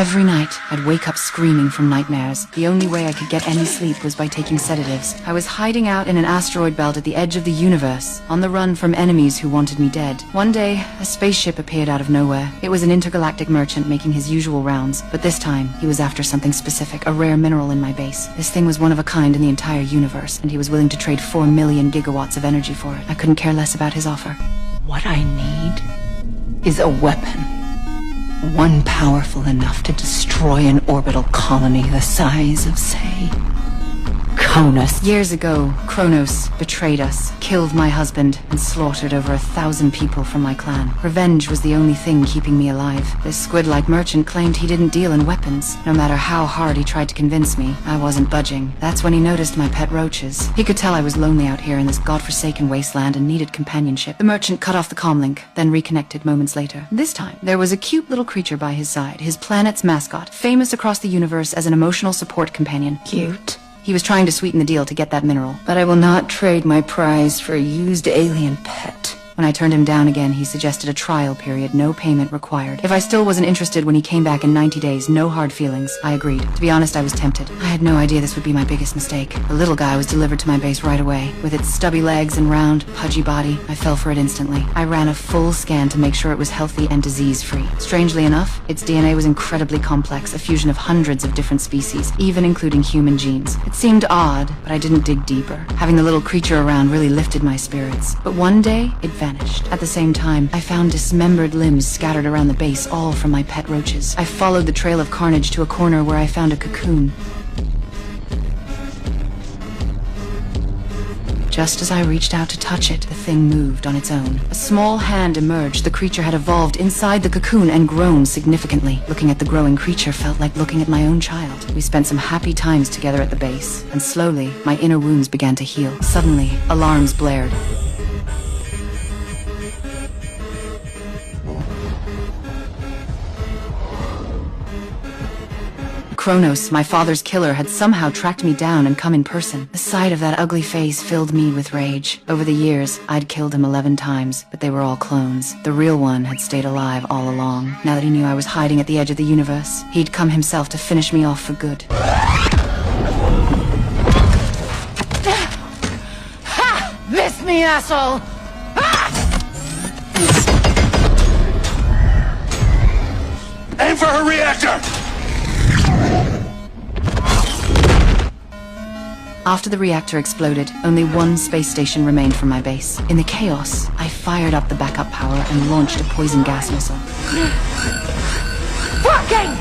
Every night, I'd wake up screaming from nightmares. The only way I could get any sleep was by taking sedatives. I was hiding out in an asteroid belt at the edge of the universe, on the run from enemies who wanted me dead. One day, a spaceship appeared out of nowhere. It was an intergalactic merchant making his usual rounds, but this time, he was after something specific, a rare mineral in my base. This thing was one of a kind in the entire universe, and he was willing to trade 4 million gigawatts of energy for it. I couldn't care less about his offer. What I need is a weapon. One powerful enough to destroy an orbital colony the size of, say, Kronos. Years ago, Kronos betrayed us, killed my husband, and slaughtered over 1,000 people from my clan. Revenge was the only thing keeping me alive. This squid-like merchant claimed he didn't deal in weapons. No matter how hard he tried to convince me, I wasn't budging. That's when he noticed my pet roaches. He could tell I was lonely out here in this godforsaken wasteland and needed companionship. The merchant cut off the comlink, then reconnected moments later. This time, there was a cute little creature by his side, his planet's mascot, famous across the universe as an emotional support companion. Cute. He was trying to sweeten the deal to get that mineral. But I will not trade my prize for a used alien pet. When I turned him down again, he suggested a trial period, no payment required. If I still wasn't interested when he came back in 90 days, no hard feelings, I agreed. To be honest, I was tempted. I had no idea this would be my biggest mistake. The little guy was delivered to my base right away. With its stubby legs and round, pudgy body, I fell for it instantly. I ran a full scan to make sure it was healthy and disease-free. Strangely enough, its DNA was incredibly complex, a fusion of hundreds of different species, even including human genes. It seemed odd, but I didn't dig deeper. Having the little creature around really lifted my spirits. But one day, it vanished. At the same time, I found dismembered limbs scattered around the base, all from my pet roaches. I followed the trail of carnage to a corner where I found a cocoon. Just as I reached out to touch it, the thing moved on its own. A small hand emerged. The creature had evolved inside the cocoon and grown significantly. Looking at the growing creature felt like looking at my own child. We spent some happy times together at the base, and slowly, my inner wounds began to heal. Suddenly, alarms blared. Kronos, my father's killer, had somehow tracked me down and come in person. The sight of that ugly face filled me with rage. Over the years, I'd killed him 11 times, but they were all clones. The real one had stayed alive all along. Now that he knew I was hiding at the edge of the universe, he'd come himself to finish me off for good. Ha! Miss me, asshole! Aim for her reactor! After the reactor exploded, only one space station remained from my base. In the chaos, I fired up the backup power and launched a poison gas missile. Fucking